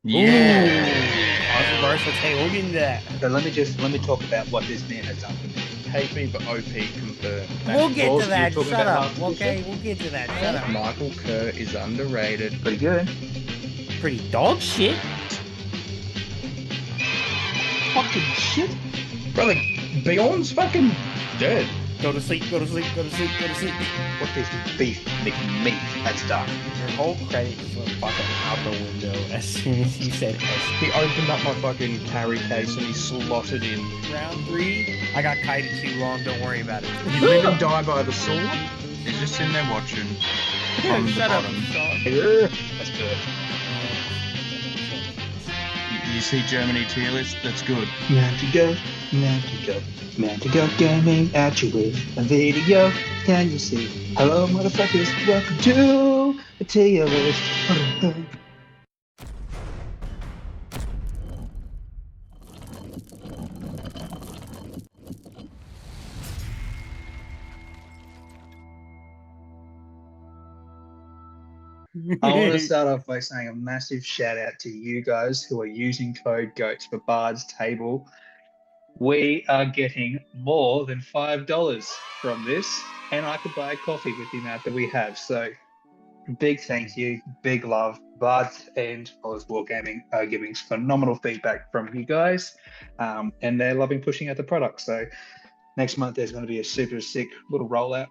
Yeah. Controversial. Okay, we'll get into that. So let me talk about what this man has done for me. Hate me, but OP confirmed. We'll get Balls, to you're that. talking Shut about up. half Okay, we'll get to that. Shut up. Michael Kerr is underrated. Pretty good. Pretty dog shit. Fucking shit. Brother, Beorn's fucking dead. Go to sleep. Go to sleep. Go to sleep. Go to sleep. What is beef McMeat? That's done. Your whole credit just went fucking out the window as soon as you said S. He opened up my fucking carry case and he slotted in. Round 3, I got kited too long. Don't worry about it. You live and die by the sword. He's just sitting there watching from the Shut up, bottom. Sean. That's good. You see Germany tier list? That's good. Man to go gaming at you with a video. Can you see? Hello, motherfuckers. Welcome to the tier list. I want to start off by saying a massive shout out to you guys who are using code GOATS for Bard's Table. We are getting more than $5 from this, and I could buy a coffee with the amount that we have. So, big thank you, big love. Bard and Oz Wargaming are giving phenomenal feedback from you guys, and they're loving pushing out the product. So, next month there's going to be a super sick little rollout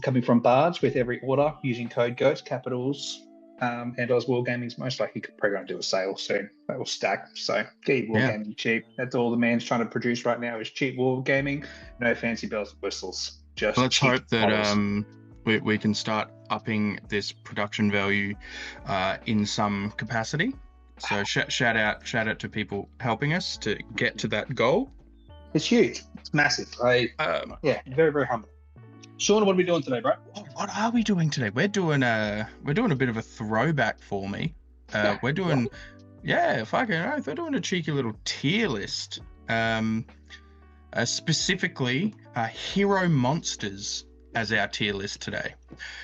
coming from Bards with every order using code GOATS, capitals, and Oz Wargaming's most likely probably going to do a sale soon. That will stack. So get your Wargaming cheap. That's all the man's trying to produce right now is cheap Wargaming. No fancy bells and whistles. Just Let's cheap hope that models. we can start upping this production value in some capacity. So shout out to people helping us to get to that goal. It's huge. It's massive. Yeah, very, very humble. Sean, what are we doing today, bro? What are we doing today? We're doing a bit of a throwback for me. We're doing fucking oath. We're doing a cheeky little tier list. Specifically hero monsters as our tier list today.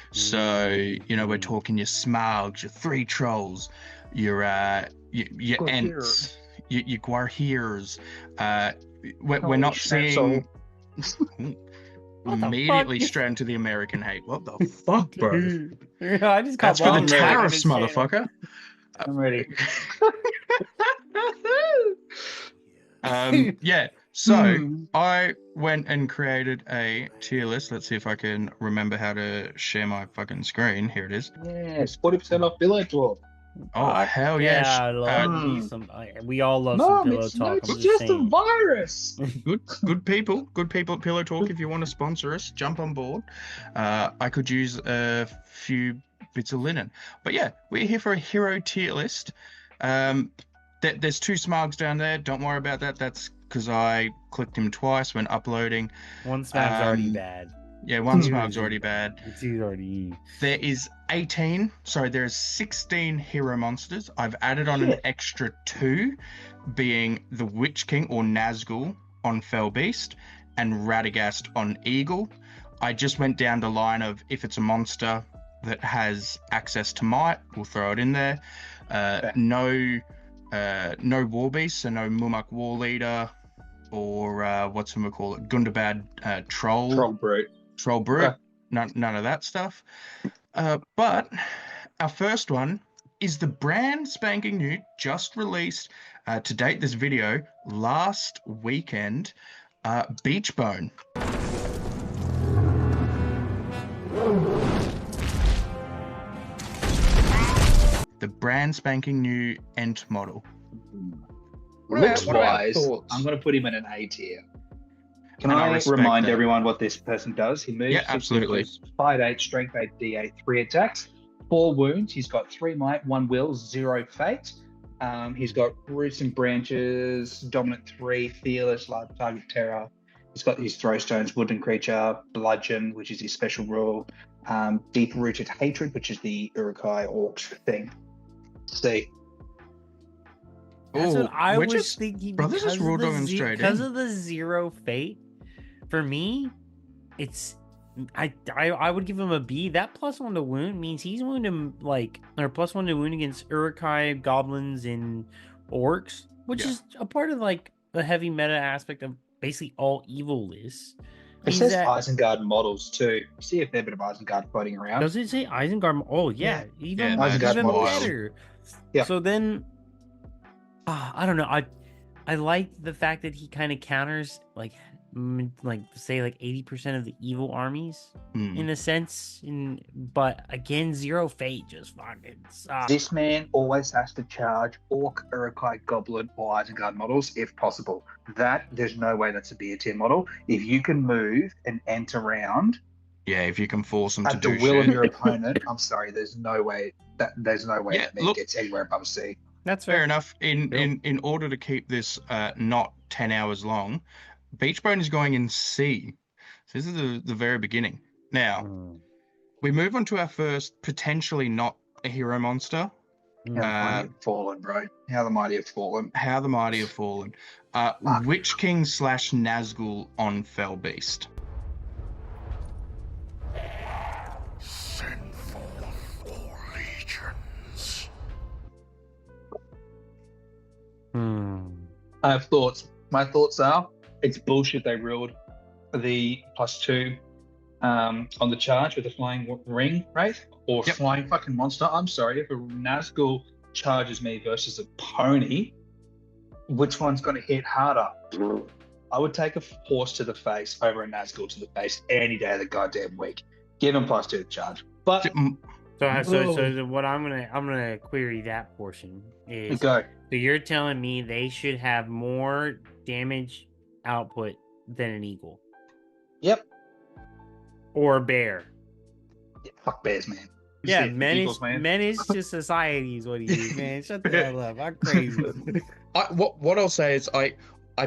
So, we're talking your Smaugs, your three trolls, your Ents, your Gwaihir's. We're not seeing immediately straight into the American hate. What the fuck, bro? I just That's for the tariffs, motherfucker. I'm ready. So I went and created a tier list. Let's see if I can remember how to share my fucking screen. Here it is. Yes, 40% off Billow Talk. Oh, hell yeah. I love some. We all love some pillow talk. It's just a virus. Good people at Pillow Talk. If you want to sponsor us, jump on board. I could use a few bits of linen. But yeah, we're here for a hero tier list. There's two Smags down there. Don't worry about that. That's because I clicked him twice when uploading. One Smag's already bad. Yeah, one Smag's already bad. It's already. There is 16 hero monsters. I've added on an extra 2, being the Witch King or Nazgul on Fell Beast and Radagast on Eagle. I just went down the line of if it's a monster that has access to might, we'll throw it in there. No war beasts, so no Mumuk War Leader or Gundabad Troll Brute. Okay. None of that stuff. But our first one is the brand spanking new, just released to date this video last weekend, Beechbone. The brand spanking new Ent model. Looks-wise, I'm going to put him in an A tier. Can I remind everyone what this person does? He moves. Yeah, absolutely. 5'8", strength 8, D8, 3 attacks, 4 wounds. He's got 3 might, 1 will, 0 fate. He's got roots and branches, dominant 3, fearless, large target terror. He's got his throw stones, wooden creature, bludgeon, which is his special rule, deep rooted hatred, which is the Uruk-Hai orc thing. See. That's what I was thinking. Brothers is raw dogging straight because of the 0 fate. For me, it's I would give him a B. That +1 to wound means he's wounded or +1 to wound against Uruk-Hai, goblins, and orcs, which is a part of the heavy meta aspect of basically all evil lists. It says Isengard models too. See if there's a bit of Isengard floating around. Does it say Isengard? Oh yeah, even better. Yeah. So then, I don't know. I like the fact that he kind of counters say 80% of the evil armies in a sense. But again, 0 fate just fucking sucks. This man always has to charge Orc, Uruk-Hai, Goblin, or Isengard models if possible. There's no way that's a B tier model. If you can move and enter round, if you can force them to do at the will of your opponent, I'm sorry, there's no way that man gets anywhere above C. That's fair enough. In order to keep this not 10 hours long, Beechbone is going in C. So this is the very beginning. Now, we move on to our first potentially not a hero monster. How the mighty have fallen, bro. How the mighty have fallen. How the mighty have fallen. Witch King / Nazgul on Fell Beast. Send forth all legions. I have thoughts. My thoughts are, it's bullshit they ruled the +2 on the charge with a flying ring wraith or flying fucking monster. I'm sorry, if a Nazgul charges me versus a pony, which one's going to hit harder? I would take a horse to the face over a Nazgul to the face any day of the goddamn week. Give him +2 to charge. But so what I'm gonna query that portion is so you're telling me they should have more damage output than an eagle? Yep. Or a bear? Yeah, fuck bears, man. Yeah, menace to society is what he is, man. Shut the hell up. I'm crazy. What I'll say is I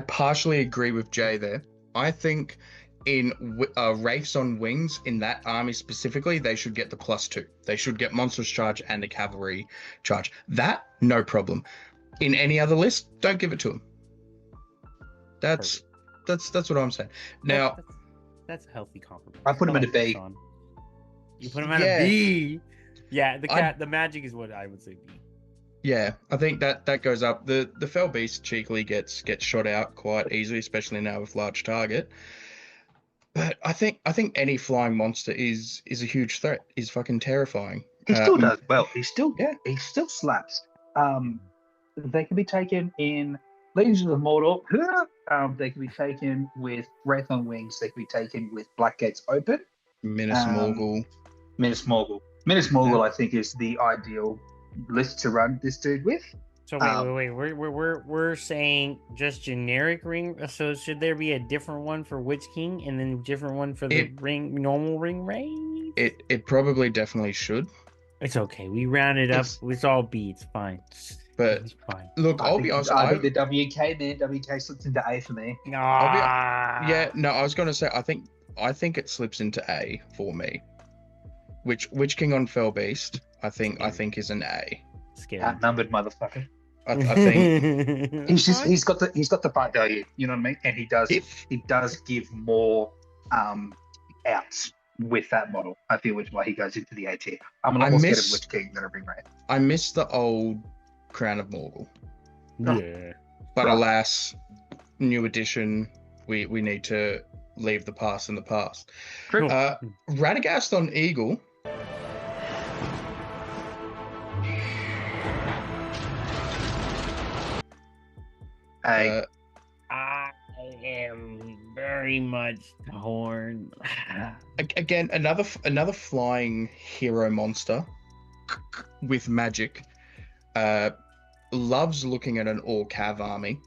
partially agree with Jay there. I think in Wraiths on Wings, in that army specifically, they should get the +2. They should get monstrous charge and a cavalry charge. That, no problem. In any other list, don't give it to them. That's what I'm saying. Now, that's a healthy compromise. I put him in a B. You put him in a B. Yeah, the magic is what I would say B. Yeah, I think that goes up. The Fell Beast cheekily gets shot out quite easily, especially now with large target. But I think any flying monster is a huge threat. Is fucking terrifying. He still does well. He still slaps. They can be taken in Legions of Mordor. They can be taken with Wraith on Wings. They can be taken with Black Gates Open. Minas Morgul. I think, is the ideal list to run this dude with. So wait. We're saying just generic ring. So should there be a different one for Witch King and then a different one for the normal ring raid? It probably definitely should. It's okay. We round it up. It's all B. It's fine. But it's fine. Look, I'll be honest. I think the WK, man. WK slips into A for me. I was going to say I think it slips into A for me. Witch King on Fell Beast, I think is an A. Scary. Outnumbered motherfucker. I think he's got the fight value. You know what I mean? And he does give more outs with that model. I feel which why he goes into the A tier. I'm a lot more scared of Witch King than a ring raid. I miss the old Crown of Morgul. Yeah. But alas, new edition, we need to leave the past in the past. True. Radagast on Eagle. I am very much torn. Again, another flying hero monster with magic. Loves looking at an Orc-Cav army.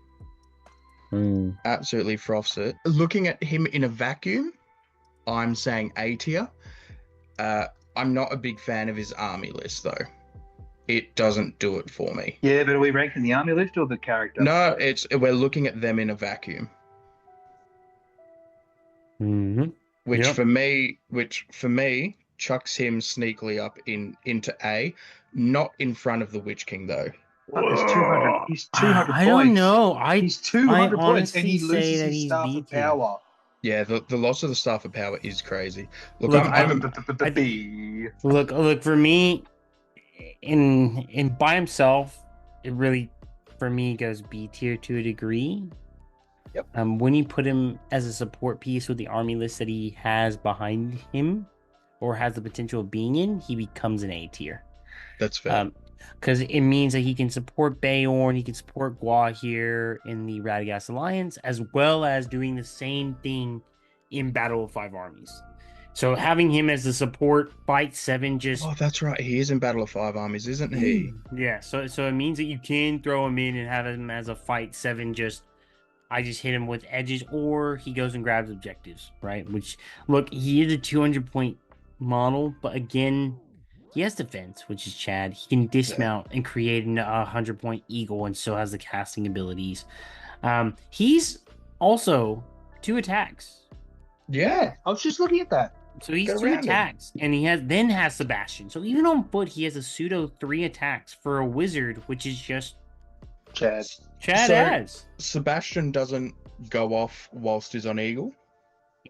Absolutely froths it. Looking at him in a vacuum, I'm saying A tier. I'm not a big fan of his army list though. It doesn't do it for me. Yeah, but are we ranking the army list or the character? No, we're looking at them in a vacuum. Mm-hmm. Which for me chucks him sneakily up into A, not in front of the Witch King though. He's 200 points. I don't know. He's 200 points and he honestly say loses that his he's staff B of tier. power. Yeah, the loss of the Staff of Power is crazy. Look, Look, look for me, in by himself, it really, for me, goes B tier to a degree. Yep. When you put him as a support piece with the army list that he has behind him, or has the potential of being in, he becomes an A tier. That's fair. Because it means that he can support Beorn, he can support Gwaihir in the Radagast Alliance, as well as doing the same thing in Battle of Five Armies. So having him as the support, Bite 7 just... Oh, that's right. He is in Battle of Five Armies, isn't he? Yeah, so it means that you can throw him in and have him as a Fight 7, I just hit him with edges, or he goes and grabs objectives, right? Which, look, he is a 200-point model, but again... He has defense, which is Chad. He can dismount and create a 100-point eagle, and still has the casting abilities. He's also 2 attacks. Yeah, I was just looking at that. So he's 2 attacks, and he has Sebastian. So even on foot, he has a pseudo 3 attacks for a wizard, which is just Chad. Has. Sebastian doesn't go off whilst he's on eagle.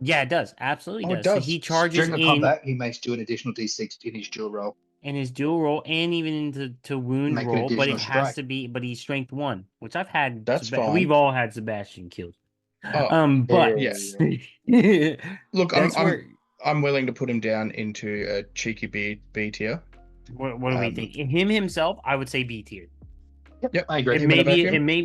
Yeah, it does. Absolutely It does. does. So he charges During the combat, he makes do an additional d6 in his dual roll. And his dual roll, and even into wound Make an roll, but it additional has to be. But he's strength 1, which I've had. That's fine. We've all had Sebastian killed. But yes. Look, I'm willing to put him down into a cheeky B tier. What do we think? Him himself, I would say B tier. Yep, I agree. It may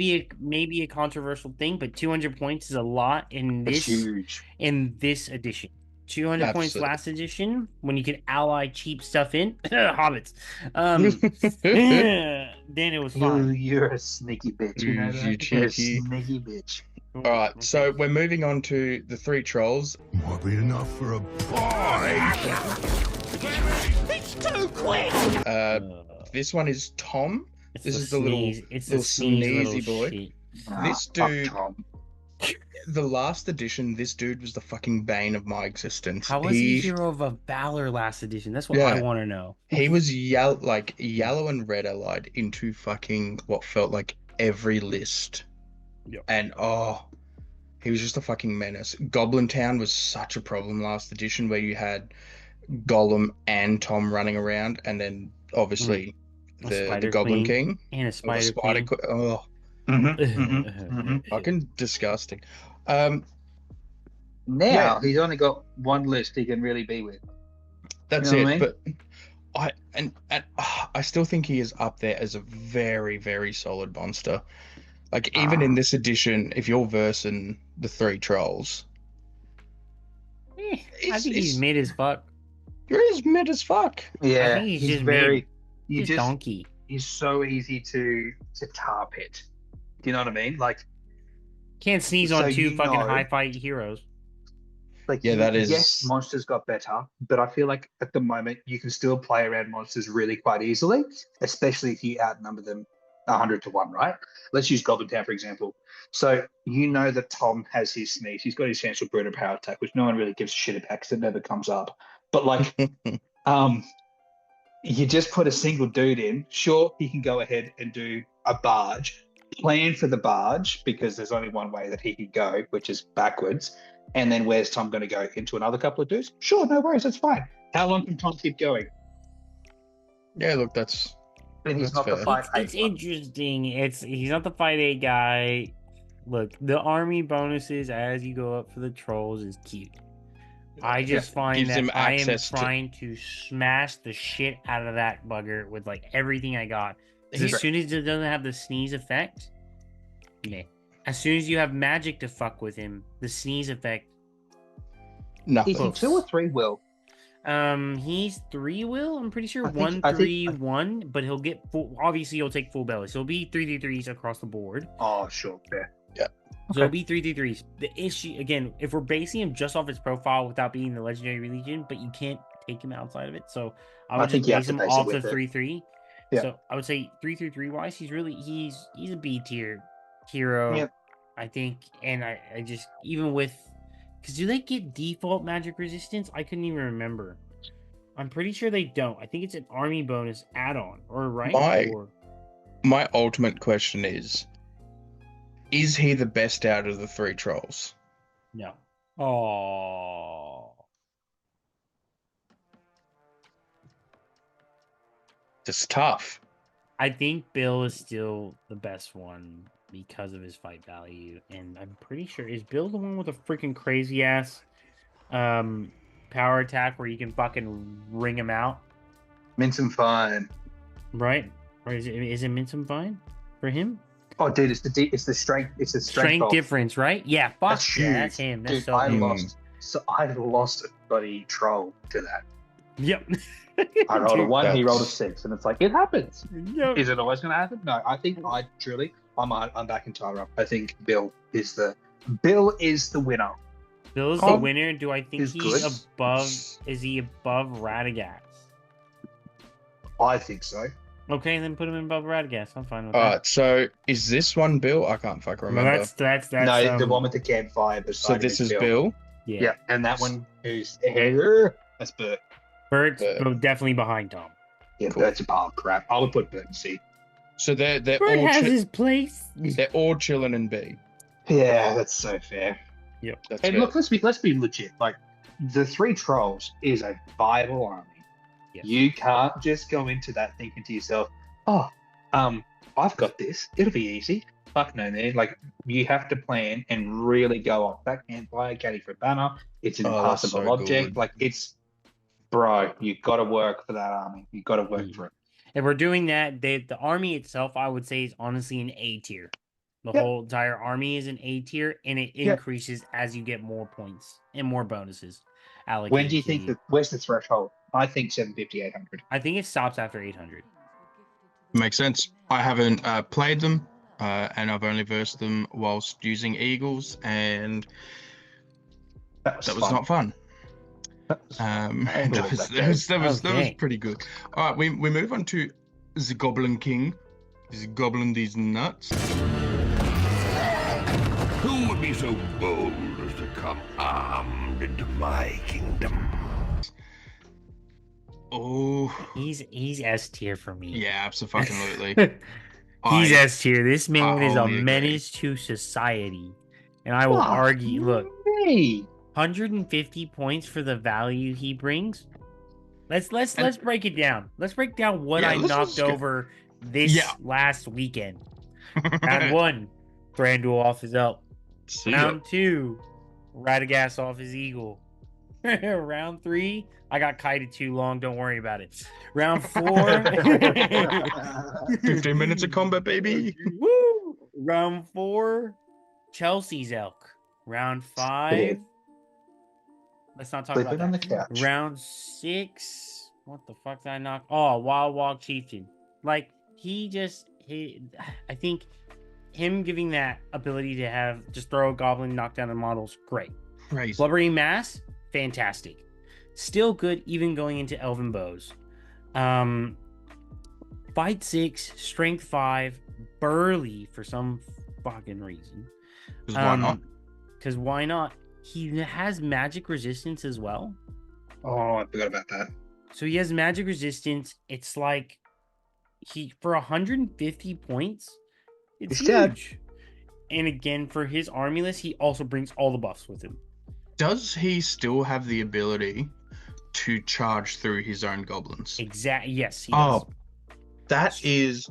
be a controversial thing, but 200 points is a lot in this. It's huge. In this edition. 200 points last edition, when you could ally cheap stuff in hobbits. Then it was fine. You're a sneaky bitch. You know that? You're a sneaky bitch. All right, so we're moving on to the 3 trolls. Morbid enough for a pie. It's too quick. This one is Tom. This is the little sneezy boy. Shit. This dude, the last edition, this dude was the fucking bane of my existence. How was he Hero of a Valor last edition? That's what I want to know. He was yellow and red allied into fucking what felt like every list. Yep. And he was just a fucking menace. Goblin Town was such a problem last edition, where you had Gollum and Tom running around, and then obviously the Goblin King and a Spider Queen. Fucking disgusting. Now he's only got one list he can really be with. That's it. I mean? But I still think he is up there as a very, very solid monster. Like, even in this edition, if you're versing the 3 trolls, I think he's mid as fuck. He is mid as fuck. Yeah, I think he's very. He's donkey. He's so easy to tar pit. Do you know what I mean? Like, can't sneeze on 2 fucking high fight heroes. Like, that is. Yes, monsters got better, but I feel like at the moment you can still play around monsters really quite easily, especially if you outnumber them 100 to 1, right? Let's use Goblin Town, for example. So you know that Tom has his sneeze. He's got his chance for Buhrdur power attack, which no one really gives a shit about because it never comes up. But like, you just put a single dude in. Sure, he can go ahead and do a barge. Plan for the barge, because there's only one way that he can go, which is backwards. And then where's Tom going to go? Into another couple of dudes? Sure, no worries, that's fine. How long can Tom keep going? Yeah, look, that's... And he's not fair. the 5'8". It's interesting. He's not the 5'8" guy. Look, the army bonuses as you go up for the trolls is cute. I just find that I am trying to smash the shit out of that bugger with like everything I got. As soon as it doesn't have the sneeze effect, as soon as you have magic to fuck with him, the sneeze effect. Nothing. Is he 2 or 3 will? He's 3 will. I'm pretty sure 1, 3, 1, but he'll get full. Obviously, he'll take full belly, so he'll be 3/3s across the board. Oh, sure, fair. Yeah. So it'll be 3/3s. The issue again, if we're basing him just off his profile without being the legendary legion, but you can't take him outside of it, so I would just base him off the 3/3. Yeah. So I would say 3/3 wise, he's a B tier hero. Yep. I think, and I just even with. Because do they get default magic resistance? I couldn't even remember. I'm pretty sure they don't. I think it's an army bonus add-on, or right? My ultimate question is he the best out of the 3 trolls? No. Oh. It's tough. I think Bill is still the best one because of his fight value, and I'm pretty sure is Bill the one with a freaking crazy ass power attack where you can fucking ring him out, Mince him fine. right? Or is it mince him fine for him? Oh, dude, it's the strength. It's the strength Strength difference, right? Yeah, fuck That's yeah, huge. that's him. That's Dude, so I him. lost. So I lost a bloody troll to that. Yep. I rolled a Dude, 1, he rolled a that's- 6, and it's like it happens. yep. Is it always going to happen? No, I think I'm back in Tyler up. I think Bill is the winner. Bill's the Cobb winner. Do I think is he's good. above? Is he above Radagast? I think so. Okay, then put him in above Radagast. I'm fine with All that. right, so is this one Bill? I can't fucking No, remember. that's No, the one with the campfire. So beside this him is Bill. yeah. Yeah, and that one is that's Bert. Bert's Bert. definitely behind Tom. Yeah, Cool. Bert's a pile of crap. I would put Bert in C. So they're Bert all has his place. they're all chilling in B. Yeah, that's so fair. That's And fair. look, let's be legit. Like the 3 trolls is a viable army. Yes. You can't just go into that thinking to yourself, "Oh, I've got this. It'll be easy." Fuck no, man. Like you have to plan and really go off that campfire, caddy for a banner. It's an Oh, that's impassable so object. good. Like it's, bro. You got to work for that army. You got to work for it. If we're doing that, the army itself, I would say, is honestly an A tier. The Yep. whole entire army is an A tier, and it Yep. increases as you get more points and more bonuses. Allocated When do you to think that? Where's the threshold? I think 750, 800. I think it stops after 800. Makes sense. I haven't played them, and I've only versed them whilst using Eagles, and That was, that was fun. not fun. That was That was Okay. pretty good. All right, we move on to the Goblin King. Is Goblin these nuts? Who would be so bold as to come armed into my kingdom? Oh, He's S tier for me. yeah, absolutely. He's I- S tier. This man is a wholly agree. menace to society, and I will Fuck argue. Look, me. 150 points for the value he brings. Let's break it down. Let's break down what Yeah, I let's knocked just go- over this Yeah. last weekend. Round 1, Thranduil off his elk. See ya. Round 2, Radagast off his eagle. Round 3, I got kited too long. Don't worry about it. Round 4, 15 minutes of combat, baby. Woo! Round 4, Chelsea's elk. Round 5, let's not talk Sleeping about on the that. couch. Round 6, what the fuck did I knock? Oh, Wild Walk Chieftain. Like I think him giving that ability to have just throw a goblin, knock down the models, great. Crazy. Blubbering Mass, fantastic. Still good, even going into Elven Bows. Fight 6, Strength 5, Burly for some fucking reason. 'Cause why not? Because why not? He has magic resistance as well. Oh, I forgot about that. So he has magic resistance. It's like for 150 points, it's He's dead. huge. And again, for his army list, he also brings all the buffs with him. Does he still have the ability to charge through his own goblins? Exactly. Yes, he Oh, does.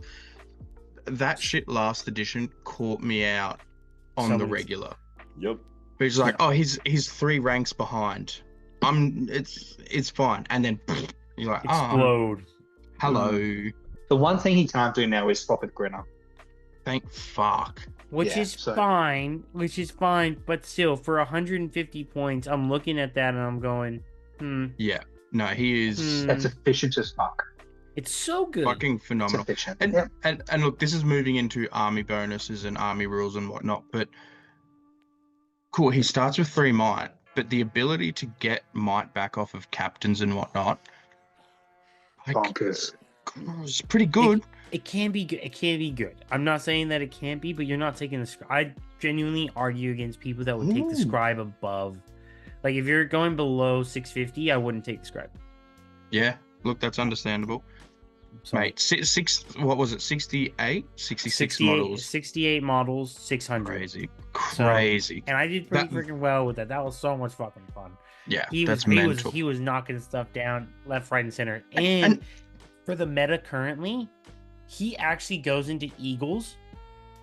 that shit last edition caught me out on the Somebody's- regular. Yep. But he's like, oh, he's 3 ranks behind. It's fine. And then you're like, oh, Explode. hello. The one thing he can't do now is swap at Grinner. Thank fuck. Which Yeah, is so- fine. But still, for 150 points, I'm looking at that and I'm going, Yeah. No, he is That's efficient as fuck. it's so good. fucking It's phenomenal. efficient. And, Yep. and look, this is moving into army bonuses and army rules and whatnot, but cool, he starts with 3 might, but the ability to get might back off of captains and whatnot, like, Bonkers. it's pretty good. It can be good. It can be good. I'm not saying that it can't be, but you're not taking the scribe. I genuinely argue against people that would take the Ooh. scribe above. Like, if you're going below 650, I wouldn't take the scribe. Yeah, look, that's understandable. So, Mate, what was it? 68? 66 models. 68 models, 600. Crazy. So, Crazy. and I did pretty freaking well with that. That was so much fucking fun. Yeah, That's mental. He was knocking stuff down left, right, and center. And for the meta currently, he actually goes into Eagles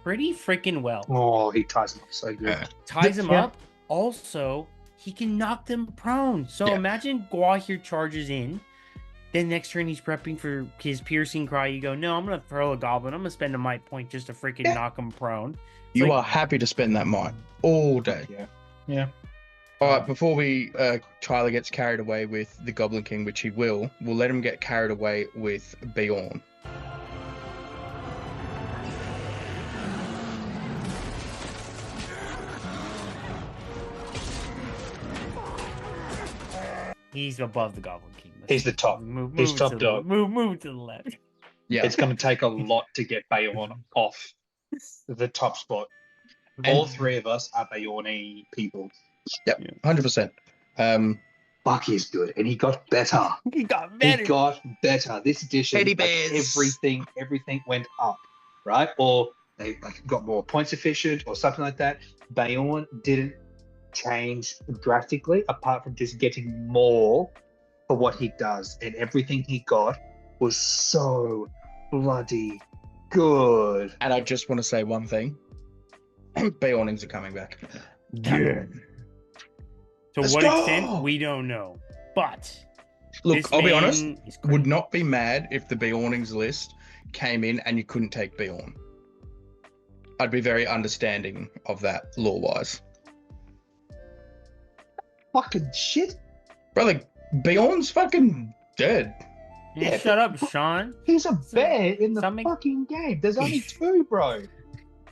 pretty freaking well. Oh, he ties them up so good. Ties them up. Also, he can knock them prone. So imagine Gwaihir charges in. Then next turn he's prepping for his piercing cry. You go, no, I'm gonna throw a goblin. I'm gonna spend a might point just to freaking knock him prone. You are happy to spend that might all day. Yeah. All right, before Tyler gets carried away with the Goblin King, which he will, we'll let him get carried away with Beorn. He's above the Goblin King. He's the top. He's top dog. Move to the left. Yeah, it's going to take a lot to get Beorn off the top spot. All three of us are Beorn-y people. Yep, 100%. Fuck, he's good, and he got better. He got better. This edition, Teddy like, bears. everything went up, right? Or they got more points efficient, or something like that. Beorn didn't change drastically, apart from just getting more for what he does, and everything he got was so bloody good. And I just want to say one thing: Beornings are coming back. Yeah. To what extent, we don't know. But look, I'll be honest, would not be mad if the Beornings list came in and you couldn't take Beorn. I'd be very understanding of that lore-wise. Fucking shit. Brother, Beorn's fucking dead. Yeah, shut up, Sean. He's a bear in the fucking game. There's only two, bro.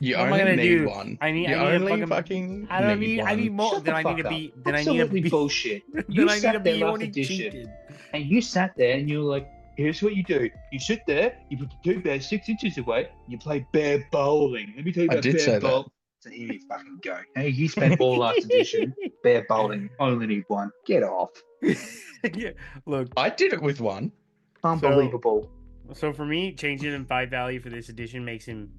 You only need one. I need fucking. I don't need. I need more. Then I need to be. Then I need to be bullshit. You sat there last edition, and you sat there and you were like, "Here's what you do. You sit there. You put the two bears 6 inches away. You play bear bowling." Let me tell you about bear bowling. So here you fucking go. Hey, you spent all last edition bear bowling. Only need one. Get off. Yeah. Look, I did it with one. Unbelievable. So for me, changing in 5 value for this edition makes him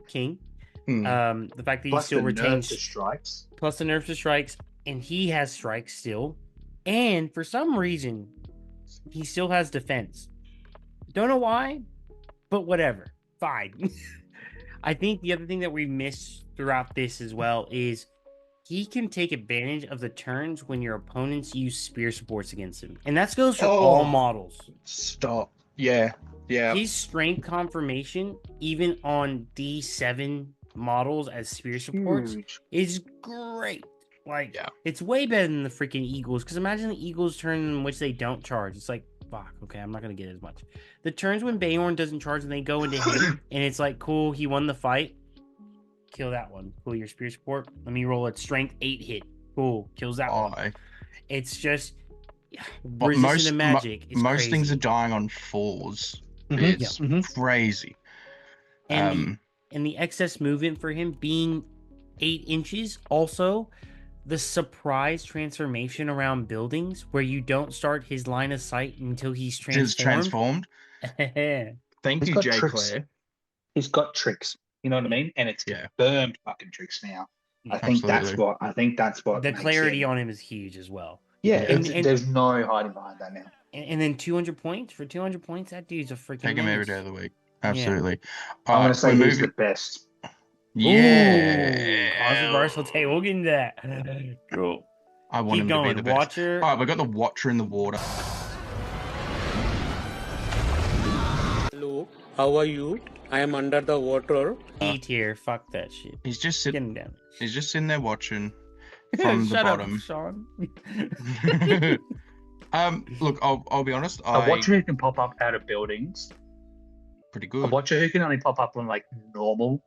king. The fact that he still retains strikes, plus the nerfs to strikes, and he has strikes still, and for some reason, he still has defense. Don't know why, but whatever. Fine. I think the other thing that we missed throughout this as well is he can take advantage of the turns when your opponents use spear supports against him, and that goes for all models. Stop. Yeah. His strength confirmation, even on D7 models as spear supports, is great. Like, it's way better than the freaking Eagles. Because imagine the Eagles turn in which they don't charge. It's like, fuck, okay, I'm not going to get as much. The turns when Beorn doesn't charge and they go into him, and it's like, cool, he won the fight. Kill that one. Cool, your spear support. Let me roll a strength 8 hit. Cool, kills that one. It's just, resistant to magic. It's most crazy. things are dying on 4s. It's crazy. And the excess movement for him being 8 inches. Also, the surprise transformation around buildings where you don't start his line of sight until he's transformed. Thank you, J Claire. He's got tricks. You know what I mean? And it's confirmed fucking tricks now. I think that's what. The clarity on him is huge as well. Yeah, and there's no hiding behind that now. And then 200 points for 200 points. That dude's a freaking. Take him every day of the week. Absolutely. Yeah. I'm gonna say he's the best. Yeah. Controversial take. We'll get into that. Cool. I want him to be the best. Watcher. All right, we got the Watcher in the water. Hello, how are you? I am under the water. E tier. Fuck that shit. He's just sitting down. He's just sitting there watching from the bottom. Up, Sean. Look, I'll be honest. A Watcher who can pop up out of buildings. Pretty good. A Watcher who can only pop up on like normal,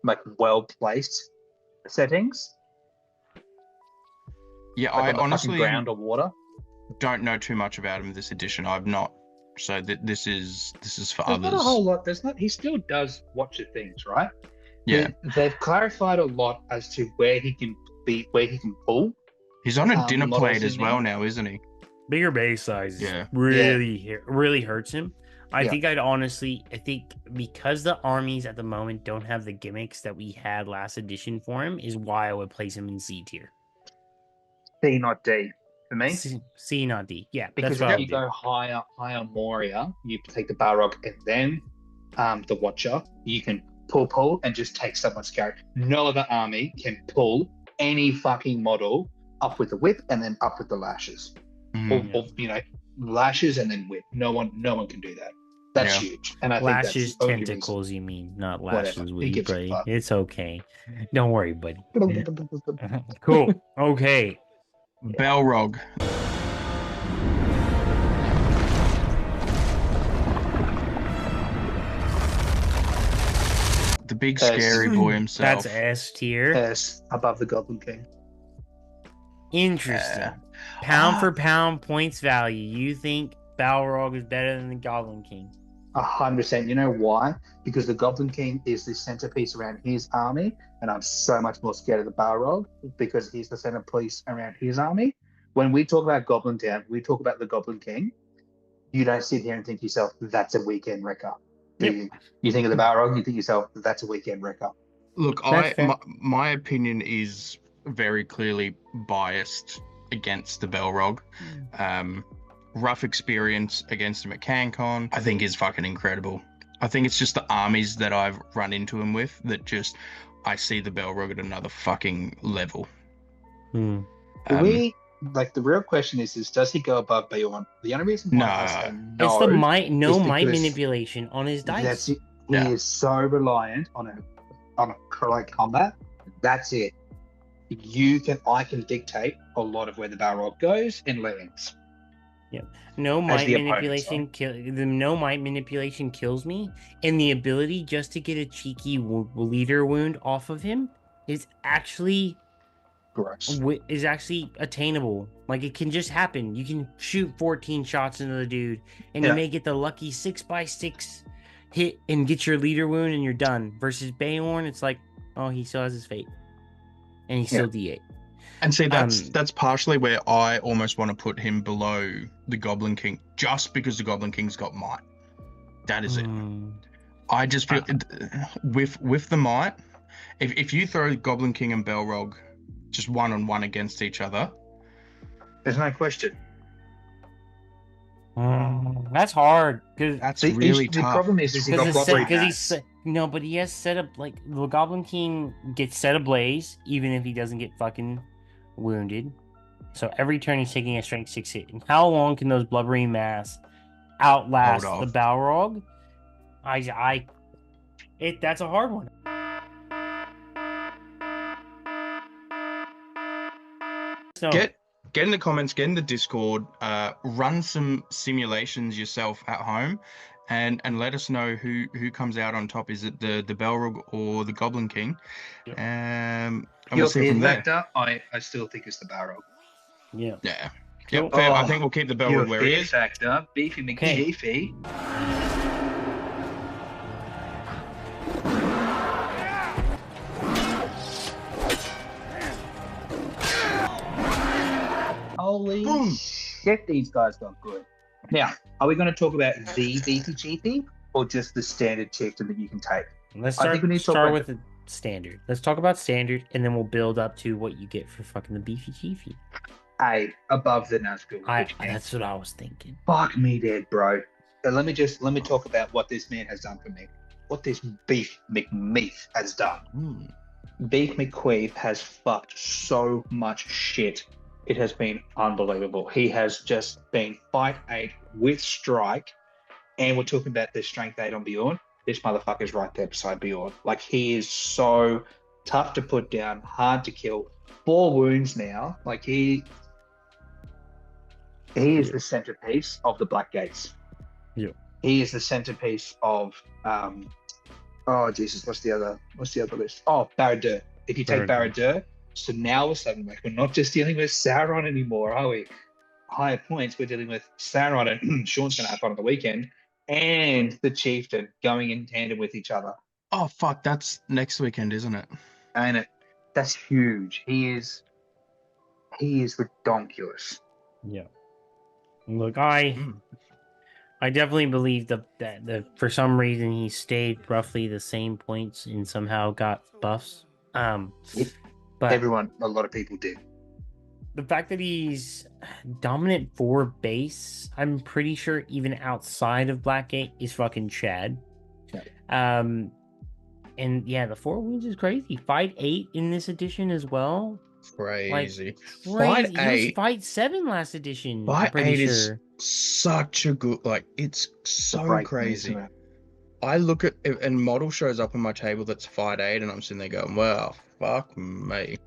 like well placed settings. Yeah, like I honestly ground or water. Don't know too much about him this edition. I've not. So this is for there's others. Not a whole lot. There's not. He still does Watcher things, right? Yeah. They've clarified a lot as to where he can be, where he can pull. He's on a dinner plate as well now, isn't he? Bigger base size really hurts him. I think because the armies at the moment don't have the gimmicks that we had last edition for him, is why I would place him in C tier. C, not D. For me? C, not D. Yeah, because that's if you go higher Moria, you take the Balrog and then the Watcher, you can pull and just take someone's character. No other army can pull any fucking model up with the whip and then up with the lashes. Or lashes and then whip. No one can do that. That's huge. And I lashes, think that's the only tentacles, reason. you mean, not lashes. Whatever. Buddy. It's okay. Don't worry, buddy. Cool. Okay. Balrog. The big scary boy himself. That's S tier. S, above the Goblin King. Interesting. Pound for pound points value. You think Balrog is better than the Goblin King? 100%. You know why? Because the Goblin King is the centerpiece around his army, and I'm so much more scared of the Balrog because he's the centerpiece around his army. When we talk about Goblin Town, we talk about the Goblin King. You don't sit here and think to yourself, that's a weekend wrecker. Do you? You think of the Balrog, you think to yourself, that's a weekend wrecker. Look, my opinion is very clearly biased against the Balrog. Rough experience against him at CanCon, I think is fucking incredible. I think it's just the armies that I've run into him with that just, I see the Balrog at another fucking level. The real question is does he go above Beorn? The only reason why I say no, it's the might manipulation on his dice. He is so reliant on a correct combat. That's it. I can dictate a lot of where the Balrog goes and lands. Yeah. No might manipulation kills me, and the ability just to get a cheeky leader wound off of him is actually attainable. Like, it can just happen. You can shoot 14 shots into the dude, and you may get the lucky 6x6 hit and get your leader wound, and you're done. Versus Beorn, it's like, oh, he still has his fate, and he's still D8. And see, that's partially where I almost want to put him below the Goblin King, just because the Goblin King's got might. That is it. I just feel with the might, if you throw Goblin King and Balrog just 1-on-1 against each other, there's no question. That's hard because that's really tough. The problem is he got but he has set up, like, the Goblin King gets set ablaze even if he doesn't get fucking wounded. So every turn he's taking a strength 6 hit. And how long can those blubbering mass outlast the Balrog? That's a hard one. So, get in the comments, get in the Discord, run some simulations yourself at home, and let us know who comes out on top. Is it the Balrog or the Goblin King? And we'll see from there. I still think it's the Balrog. Yeah. Yep, fair. I think we'll keep the Balrog where it is. Factor, Beefy McGeefy. Holy shit, these guys got good. Now, are we going to talk about the Beefy Chiefy or just the standard chieftain that you can take? Let's start with the standard. Let's talk about standard, and then we'll build up to what you get for fucking the Beefy Chiefy. Above the Nazgul. That's what I was thinking. Fuck me dead, bro. So let me talk about what this man has done for me. What this Beef McMeath has done. Beef McQueef has fucked so much shit. It has been unbelievable. He has just been fight 8 with strike, and we're talking about the strength 8 on Beorn. This motherfucker's right there beside Beorn. Like, he is so tough to put down, hard to kill. 4 wounds now. Like, he is the centerpiece of the Black Gates. Yeah. He is the centerpiece of oh Jesus, what's the other list? Oh, Buhrdur. If you take Buhrdur, so now all of a sudden, like, we're not just dealing with Sauron anymore, are we? Higher points, we're dealing with Sauron, and Sean's going to have fun on the weekend, and the Chieftain going in tandem with each other. Oh, fuck, that's next weekend, isn't it? And that's huge. He is redonkulous. Yeah. Look, I I definitely believe that for some reason he stayed roughly the same points and somehow got buffs. But a lot of people did. the fact that he's dominant 4 base, I'm pretty sure even outside of Blackgate is fucking Chad. Yeah. And yeah, the 4 wounds is crazy. Fight 8 in this edition as well. Crazy. Fight Fight 8. He was Fight 7 last edition. Fight I'm pretty 8 sure. is such a good, like, it's so crazy. Isn't it? I look at it and model shows up on my table that's Fight 8, and I'm sitting there going, wow, fuck me.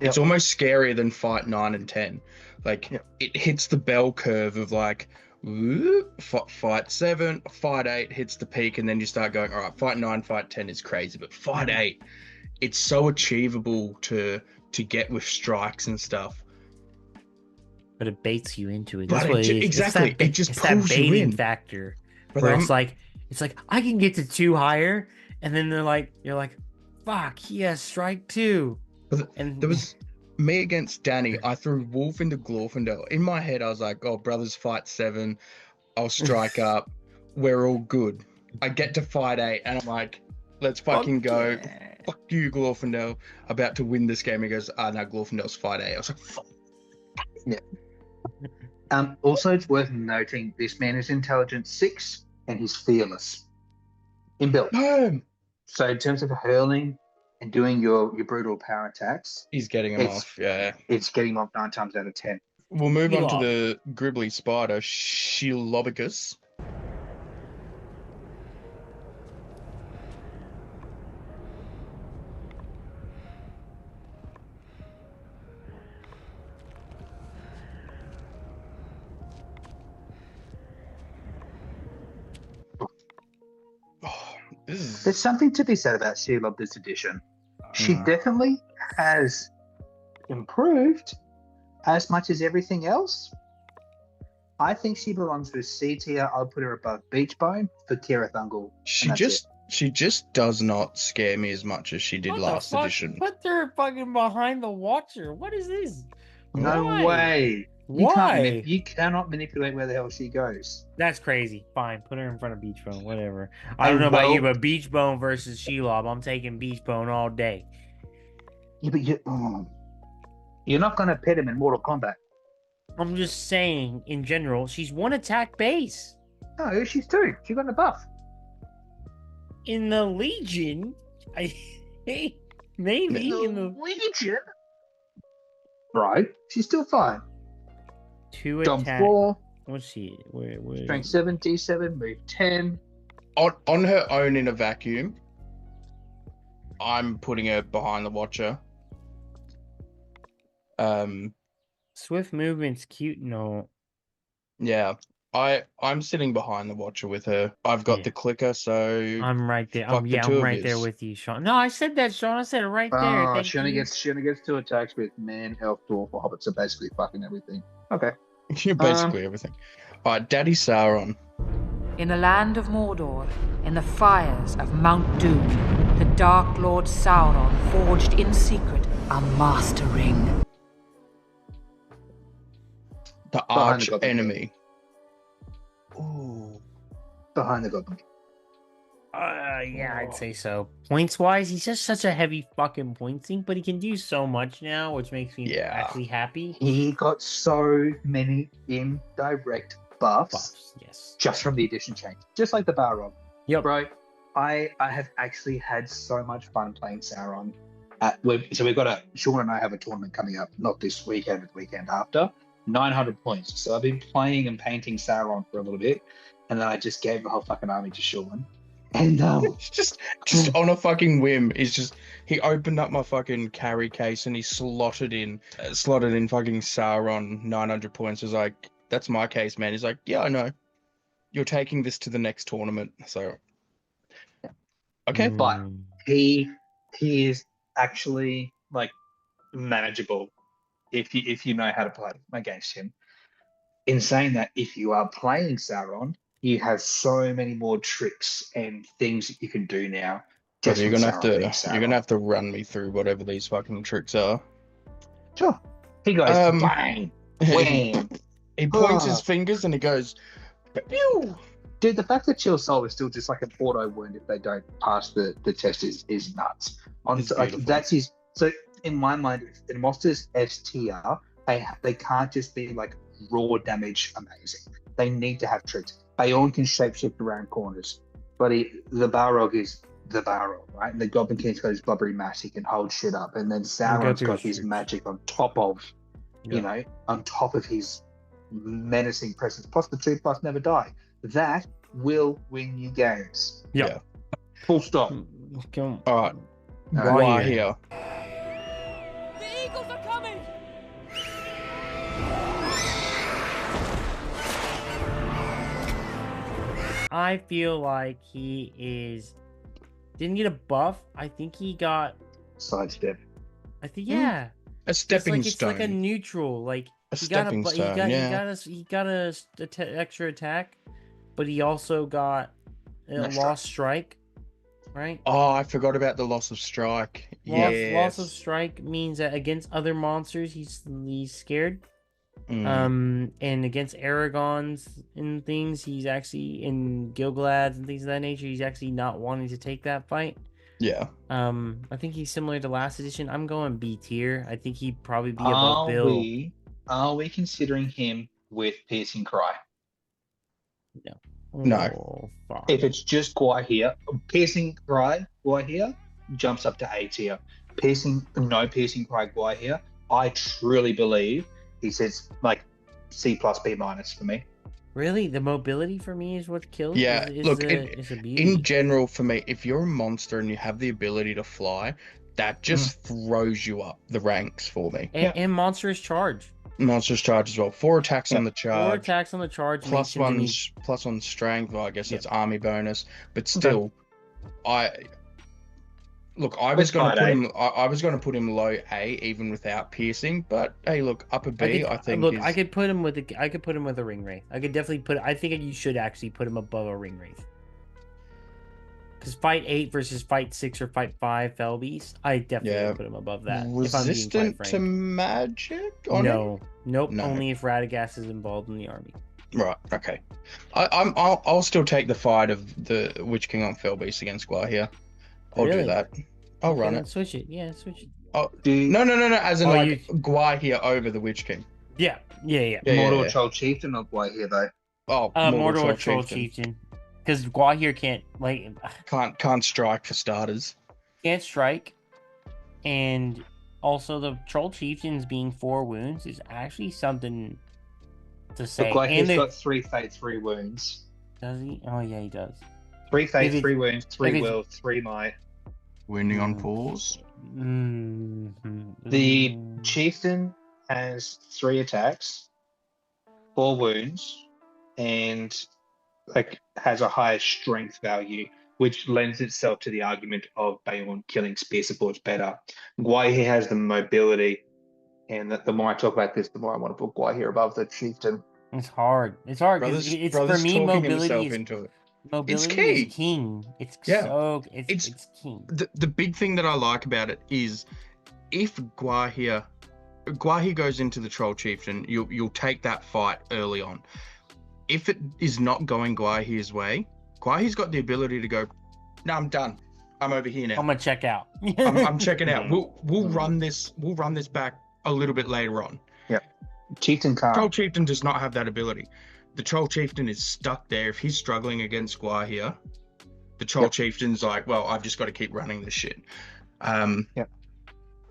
It's almost scarier than Fight 9 and 10. Like, it hits the bell curve of like, Fight 7, Fight 8 hits the peak, and then you start going, all right, Fight 9, Fight 10 is crazy, but Fight 8, it's so achievable to get with strikes and stuff. But it baits you into it. But That's what it is. Exactly. It just it's pulls that you baiting in. factor. But Where it's like I can get to 2 higher, and then you're like, fuck, he has strike 2. And there was me against Danny. I threw Wolf into Glorfindel. In my head, I was like, oh, brothers Fight 7. I'll strike up. We're all good. I get to Fight 8, and I'm like, let's fucking go. Yeah. Fuck you, Glorfindel. About to win this game. He goes, no, Glorfindel's Fight 8. I was like, fuck. Yeah. Also, it's worth noting this man is intelligence 6 and he's fearless. Inbuilt. Boom. So in terms of hurling and doing your brutal power attacks, He's getting him off, yeah. it's getting him off 9 times out of 10. We'll move on to the Gribbly Spider, Shelobicus. There's something to be said about Shelob this edition. She definitely has improved as much as everything else. I think she belongs with C tier. I'll put her above Beechbone for Kira Thungle. She just does not scare me as much as she did last edition. Put her fucking behind the Watcher. What is this? No way. Why? You cannot manipulate where the hell she goes. That's crazy. Fine, put her in front of Beechbone. Whatever. I don't know about you, but Beechbone versus Shelob, I'm taking Beechbone all day. Yeah, but you're not going to pit him in Mortal Kombat. I'm just saying, in general, she's 1 attack base. No, she's 2. She got a buff. In the Legion, maybe in the Legion. Right, she's still fine. 2 Jump attack. 4. What's she? Where? Strength 7, D7, move 10. On her own in a vacuum, I'm putting her behind the Watcher. Swift movement's cute and all. Yeah. I'm sitting behind the Watcher with her. I've got the clicker, so I'm right there. fuck the two I'm of right there yous. with you, Sean. No, I said that, Sean. I said it right there. She only gets 2 attacks with man, elf, dwarf, or hobbit, so basically fucking everything. Okay. Basically everything. Alright, Daddy Sauron. In the land of Mordor, in the fires of Mount Doom, the Dark Lord Sauron forged in secret a master ring. The arch enemy. Ooh. Behind the Goblin. Yeah, I'd say so. Points wise, he's just such a heavy fucking point sink, but he can do so much now, which makes me actually happy. He got so many indirect buffs. Yes. Just from the edition change. Just like the Balrog. Yep. Bro, I have actually had so much fun playing Sauron. Sean and I have a tournament coming up, not this weekend, but the weekend after. 900 points. So I've been playing and painting Sauron for a little bit, and then I just gave the whole fucking army to Sean. And just on a fucking whim, he opened up my fucking carry case and he slotted in fucking Sauron 900 points. I was like, that's my case, man. He's like, yeah, I know. You're taking this to the next tournament, so okay. But he is actually like manageable if you know how to play against him. In saying that, if you are playing Sauron, you have so many more tricks and things that you can do now. You're gonna have to run me through whatever these fucking tricks are. Sure. He goes bang, wham. He points his fingers and he goes, pew. Dude, the fact that Chill Soul is still just like an auto wound if they don't pass the test is nuts. That's his. So in my mind, if the monster's S tier, they can't just be like raw damage amazing. They need to have tricks. Beorn can shapeshift around corners, but the Balrog is the Balrog, right? And the Goblin King's got his blubbery mass, he can hold shit up, and then Sauron's got his magic on top of, on top of his menacing presence, plus the 2+ never die. That will win you games. Yeah. Full stop. All right. Gwaihir. The eagles are coming! I feel like he didn't get a buff. I think he got Sidestep. I think yeah. A stepping it's stone. like a neutral. Like A stepping stone. He got a extra attack, but he also got a lost strike, right? Oh, I forgot about the loss of strike. Loss of strike means that against other monsters, he's scared. And against Aragons and things, he's actually in Gilgalads and things of that nature. He's actually not wanting to take that fight. Yeah. I think he's similar to last edition. I'm going B tier. I think he'd probably be above Bill. Are we considering him with Piercing Cry? No. Oh, fuck. If it's just Gwaihir, Piercing Cry Gwaihir jumps up to A tier. Piercing Cry Gwaihir, I truly believe he sits like C+, B- for me. Really, the mobility for me is what kills. Yeah, look, is a beauty. in general, for me, if you're a monster and you have the ability to fly, that just throws you up the ranks for me. And monstrous charge. Monstrous charge as well. 4 attacks on the charge. 4 attacks on the charge. Plus one strength. Well, I guess it's army bonus, but still, I was going to put him low A even without piercing, but hey, look, upper B. I think. Look, I could put him with a ring wraith. I could definitely I think you should actually put him above a ring wraith. Because fight 8 versus fight 6 or fight 5 Fell Beast, I definitely would put him above that. Resistant to magic? Nope. No. Only if Radagast is involved in the army. Right. Okay. I'll still take the fight of the Witch King on Fell Beast against Gwaihir. I'll do that. I'll run it. Switch it. Yeah, switch it. Oh, no. As in Gwaihir over the Witch King. Yeah. Mordor Troll Chieftain or Gwaihir though? Oh, Mordor Troll Chieftain. Because Gwaihir can't strike for starters. Can't strike, and also the Troll Chieftains being 4 wounds is actually something to say. But Gwaihir's got 3 fate, 3 wounds. Does he? Oh yeah, he does. 3 fate, 3 wounds, 3 will, 3 might. Wounding on 4s. The Chieftain has 3 attacks, 4 wounds, and has a higher strength value, which lends itself to the argument of Beorn killing spear supports better. Gwaihir has the mobility, and the more I talk about this, the more I want to put Gwaihir above the Chieftain. It's hard. Brothers for me, mobility is into it. It's key. Is king. It's king. The big thing that I like about it is if Gwaihir goes into the Troll Chieftain, you'll take that fight early on. If it is not going Gwaihir's way, Gwaihir's got the ability to go, no, I'm done. I'm over here now. I'm gonna check out. I'm checking out. We'll run this back a little bit later on. Yeah. Chieftain can't. Troll Chieftain does not have that ability. The Troll Chieftain is stuck there. If he's struggling against Gwaihir, the Troll Chieftain's like, well, I've just got to keep running this shit.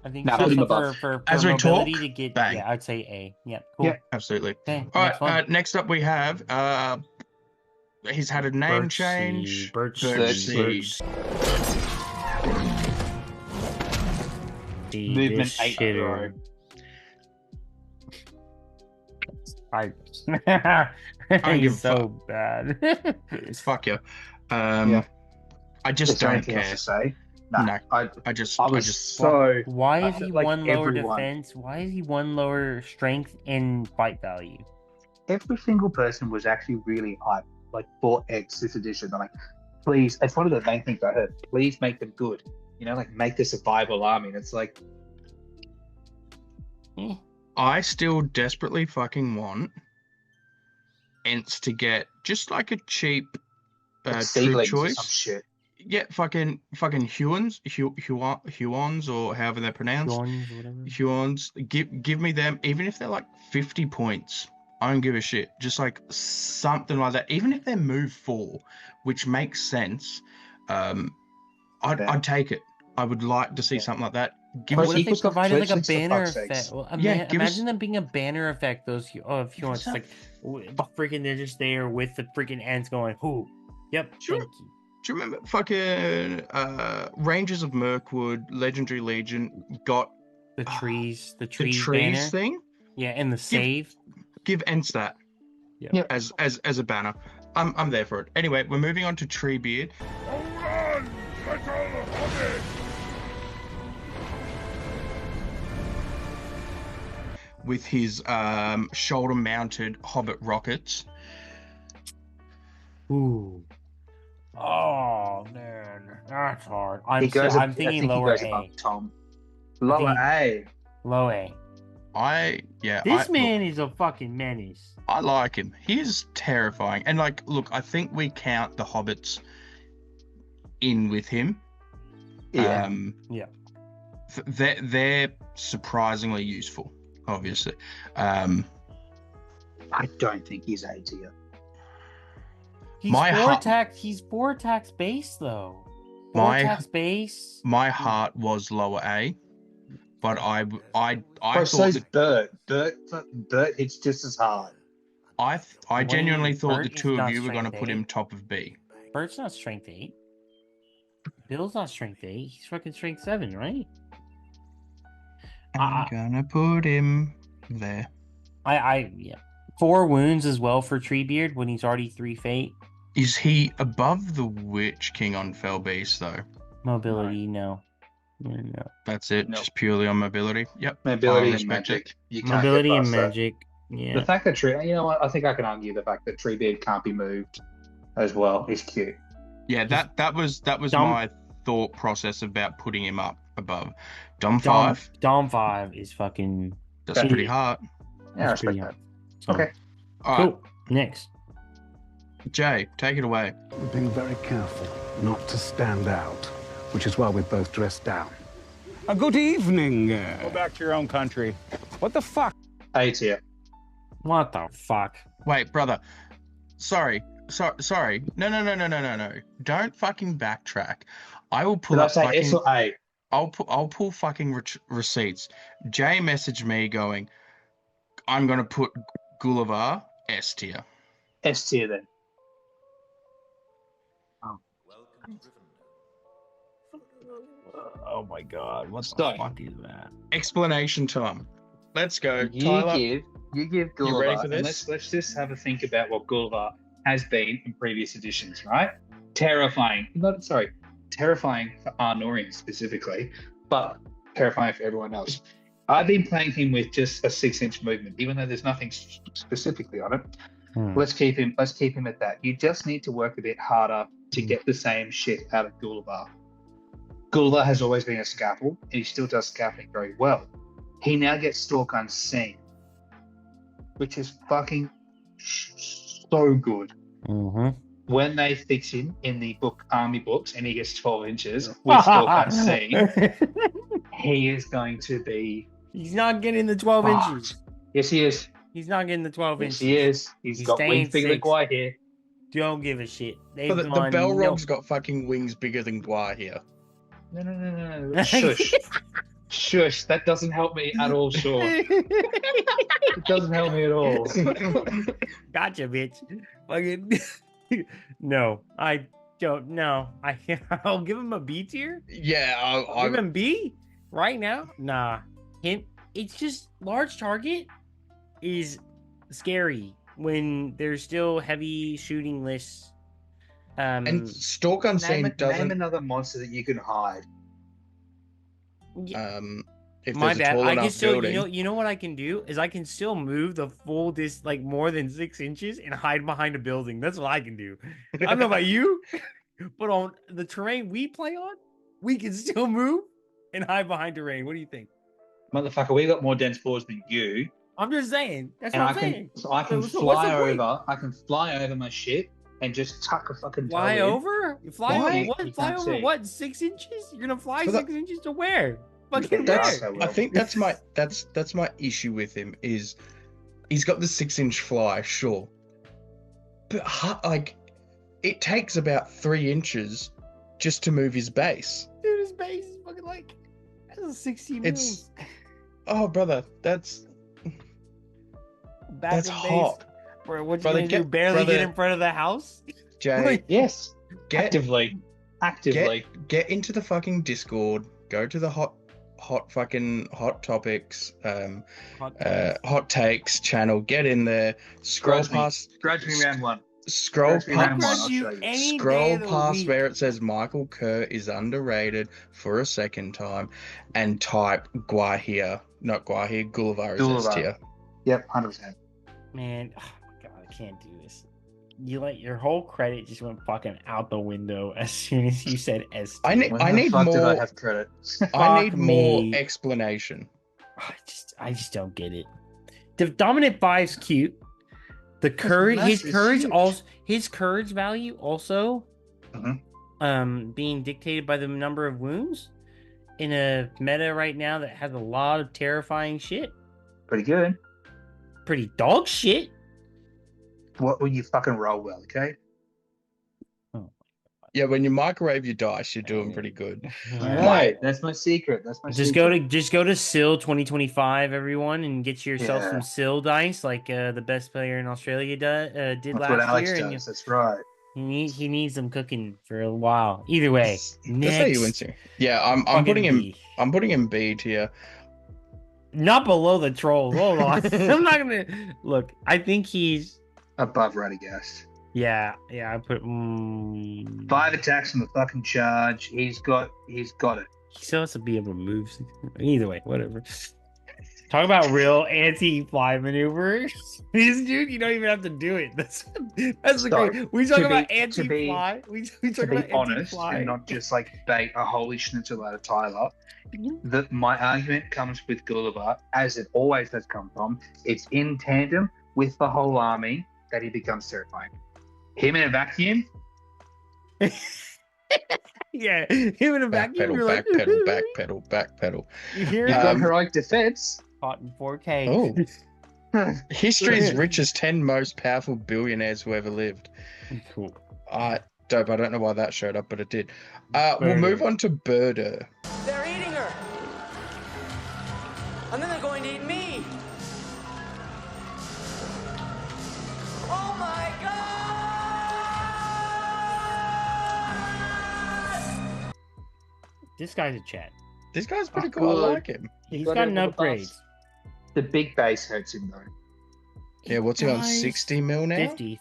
I think for as we talk, to get, bang. I'd say A. Yeah, cool. Yeah, absolutely. Okay, all right, next up we have he's had a name change. Birdseed. Movement 8 He's so bad. Fuck you. I just don't care. To say? No, I was so. Why is he one lower defense? Why is he one lower strength and fight value? Every single person was actually really hyped, like for X this edition. They're like, please, it's one of the main things I heard. Please make them good. Make the survival army. And it's like, I still desperately fucking want Ents to get just like a cheap troop Seedlings or choice. some shit. Yeah, fucking Huons, or however they're pronounced. Bjorns or whatever. Huons. Give me them, even if they're like 50 points. I don't give a shit. Just like something like that. Even if they're move 4, which makes sense, I'd take it. I would like to see something like that. Give What us if they provided like a Twitchlings, for banner fuck's sakes. effect? Well, Yeah, give us- imagine them being a banner effect. Those of Huons, just like freaking, they're just there with the freaking ants going, "Who? Yep, Sure. thank you." Do you remember fucking Rangers of Mirkwood, Legendary Legion got The trees, the the trees trees banner. thing? Yeah, and the save. Give Ents that. Yeah. As a banner. I'm there for it. Anyway, we're moving on to Treebeard. Run, little hobbit! With his shoulder-mounted Hobbit rockets. Ooh. Oh man, that's hard. I'm He goes. I'm I thinking think he lower goes A. above Tom. Lower A. Low A. This man is a fucking menace. I like him. He is terrifying. And like, look, I think we count the Hobbits in with him. Yeah. Yeah. They're surprisingly useful, obviously. I don't think he's A tier. He's My four heart- attack. He's 4 attacks base though. My- Attacks base. My heart was lower A, but I Bro, thought so's that, Bert hits just as hard. I Wait, genuinely thought the Bert is two of not you were going to strength put A. him top of B. Bert's not strength 8. Bill's not strength 8. He's fucking strength 7, right? I'm gonna put him there. Yeah. 4 wounds as well for Treebeard when he's already 3 fate. Is he above the Witch King on Fell Beast though? Mobility, no. No. That's it, Nope. just purely on mobility. Yep. Mobility I and respect it. magic. You can't Mobility get and past that. magic. Yeah. The fact that you know what? I think I can argue the fact that Treebeard can't be moved as well is cute. Yeah, that was Dom- my thought process about putting him up above. Dom 5, Dom 5 is fucking. that's pretty hard. Yeah, I That's pretty respect that. So, Okay. All right, Cool. Next. Jay, take it away. We're being very careful not to stand out, which is why we're both dressed down. A good evening. Go back to your own country. What the fuck? A tier. What the fuck? Wait, brother. Sorry. No. Don't fucking backtrack. I will pull Did I up say fucking. S or A? I'll pull fucking receipts. Jay messaged me going, "I'm gonna put Gulavhar S tier." S tier then. Oh my god. What the So- fuck is that? Explanation time. Let's go, You Tyler. give Gulavhar. You ready for and this? let's just have a think about what Gulavhar has been in previous editions, right? Terrifying. Terrifying for Arnorians specifically, but terrifying for everyone else. I've been playing him with just a 6-inch movement, even though there's nothing specifically on it. Let's keep him at that. You just need to work a bit harder to get the same shit out of Gulavhar. Gulavhar has always been a scalpel, and he still does scalping very well. He now gets Stalk Unseen, which is fucking so good. Mm-hmm. When they fix him in the army books and he gets 12 inches with Stalk Unseen, he is going to be He's not getting the 12 fucked. inches. Yes, he is. He's not getting the 12 Yes, inches. he is. He's got staying wings bigger than 6. Gwaihir. Don't give a shit. They've But the gone, Balrog's got fucking wings bigger than Gwaihir. No. Shush. Shush. That doesn't help me at all, Sean. It doesn't help me at all. Gotcha, bitch. Fucking no, I don't know. I'll give him a B tier. Yeah, Give him B right now. Nah, it's just large target is scary when there's still heavy shooting lists. and Stalk Unseen Name doesn't. another monster that you can hide. If My there's a bad. tall I can enough still, building. you know what I can do is I can still move the full like more than 6 inches and hide behind a building. That's what I can do. I don't know about you, but on the terrain we play on, we can still move and hide behind terrain. What do you think? Motherfucker, we got more dense boards than you, I'm just saying. That's And what I'm saying. I can So what's the point? I can fly over my shit and just tuck a fucking Fly toe in. over? You fly Why? over what? You Fly can't over see. what? 6 inches? You're gonna fly But 6 inches to where? Fucking That's where? so I think that's my issue with him is he's got the 6-inch fly, sure, but like it takes about 3 inches just to move his base. Dude, his base is fucking like that's 60 mils. Oh, brother, that's Back in base. hot. Bro, what you Brother, gonna do? Barely get in front of the house? Jay, Yes. get Actively. get into the fucking Discord. Go to the hot topics, hot takes channel. Get in there. Scroll past. Grudge me round one. Scroll Grudge me round one. past. I'll show you. Scroll past where it says Michael Kerr is underrated for a second time, and type Gwaihir, not Gwaihir. Gulavhar is S tier. Yep, 100%. Man, oh my god, I can't do this. You your whole credit just went fucking out the window as soon as you said S. I need more. Did I have credit? I need Fuck more me. explanation. I just don't get it. The dominant 5's cute. The courage, his massive, courage huge. also, his courage value also, Mhm. being dictated by the number of wounds in a meta right now that has a lot of terrifying shit. Pretty good. Pretty dog shit. What will you fucking roll well, okay? Yeah, when you microwave your dice, you're doing pretty good. Right, that's my secret. That's my Just secret. go to SIL 2025, everyone, and get yourself Yeah. some SIL dice like the best player in Australia did That's last what Alex year. does. And That's right. he needs them cooking for a while. Either way, That's how you win. next, Yeah, I'm fucking putting him. B. I'm putting him B tier. Not below the trolls. Hold on. I'm not gonna look. I think he's Above Radagast. yeah. I put 5 attacks on the fucking charge. He's got it. He still has to be able to move. Either way, whatever. Talk about real anti-fly maneuvers. This dude, you don't even have to do it. That's the So, great. We talk to about be- anti-fly. We To talk be about honest, anti-fly. and not just like bait a holy schnitzel out of Tyler, my argument comes with Gulavhar, as it always does come from. It's in tandem with the whole army that he becomes terrifying. Him in a vacuum, Yeah, him in a vacuum. You're like, Backpedal. You hear you've it? got heroic defense. Caught in 4K. Oh, history's richest 10 most powerful billionaires who ever lived. Cool. Dope. I don't know why that showed up, but it did. We'll move on to Buhrdur. They're eating her. And then they're going to eat me. Oh my god! This guy's a chat. This guy's pretty cool. I like him. He's Got got it an with the upgrade. buffs. The big base hurts him though. Yeah, what's he on? Guys, 60 mil now? 50,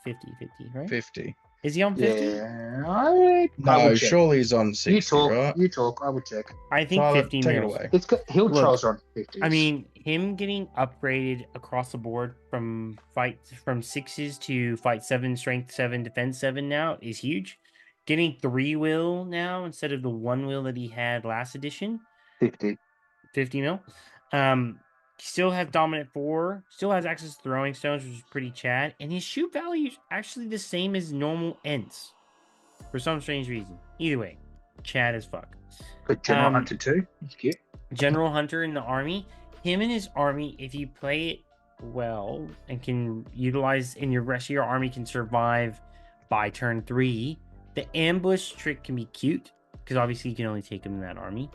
right? 50. Is he on 50? Yeah, I No, would check. surely he's on 60, You talk. right? You talk. I would check. I think Tyler, 50 take it mils. away. It's got hill Look, trolls are on 50. I mean, him getting upgraded across the board from 6s to fight 7, strength 7, defense 7 now is huge. Getting 3 will now instead of the 1 will that he had last edition, 50. 50 mil. He still has dominant 4, still has access to throwing stones, which is pretty chad, and his shoot value is actually the same as normal ents for some strange reason. Either way, chad as fuck. But General Hunter too. It's cute. General Hunter in the army, him and his army, if you play it well and can utilize, and your rest of your army can survive by turn 3, the ambush trick can be cute because obviously you can only take him in that army.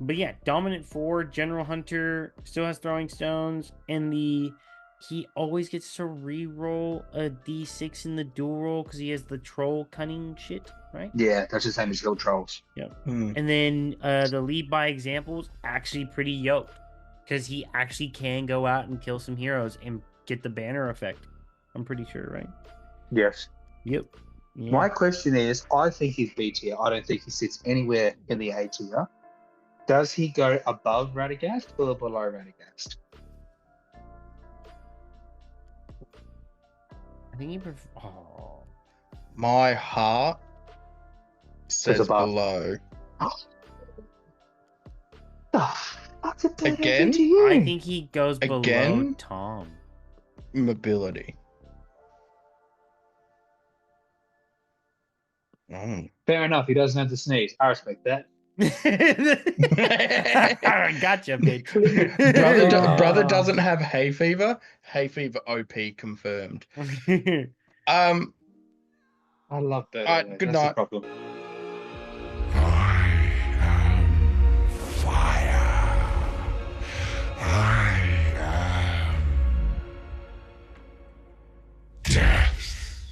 But yeah, dominant 4, General Hunter still has throwing stones, and he always gets to re-roll a d6 in the dual roll because he has the troll cunning shit, right? Yeah, that's the same as hill trolls. Yep. Hmm. And then the lead by examples actually pretty yoked because he actually can go out and kill some heroes and get the banner effect. I'm pretty sure, right? Yes. Yep. Yeah. My question is, I think he's B tier. I don't think he sits anywhere in the A tier. Does he go above Radagast or below Radagast? I think he My heart says above. below. The fuck Again? I think he goes below Again? Tom. Mobility. Oh. Fair enough. He doesn't have to sneeze. I respect that. Gotcha, bitch. Brother doesn't have hay fever. Hay fever OP confirmed. I love that. Alright, good That's night. the problem. I am fire. I am death.